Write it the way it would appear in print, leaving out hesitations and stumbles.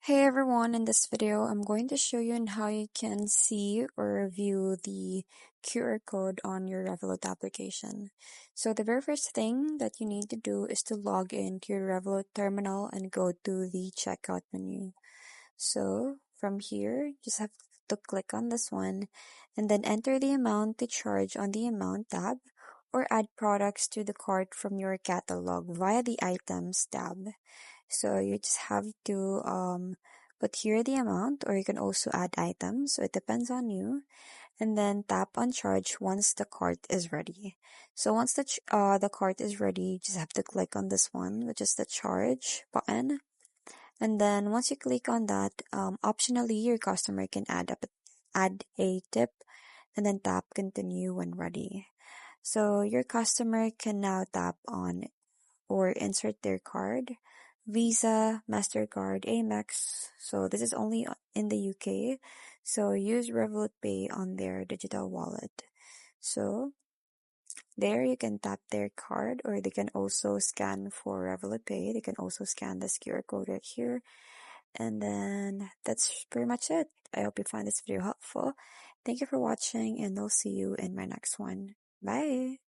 Hey everyone, in this video, I'm going to show you on how you can see or view the QR code on your Revolut application. So the very first thing that you need to do is to log into your Revolut terminal and go to the checkout menu. So from here, just have to click on this one and then enter the amount to charge on the amount tab or add products to the cart from your catalog via the items tab. So you just have to put here the amount, or you can also add items. So it depends on you. And then tap on charge once the cart is ready. So once the cart is ready, you just have to click on this one, which is the charge button. And then once you click on that, optionally your customer can add a tip, and then tap continue when ready. So your customer can now tap on or insert their card, Visa, MasterCard, Amex. So this is only in the UK. So use Revolut Pay on their digital wallet. So there you can tap their card, or they can also scan for Revolut Pay. They can also scan this QR code right here. And then that's pretty much it. I hope you find this video helpful. Thank you for watching, and I'll see you in my next one. Bye!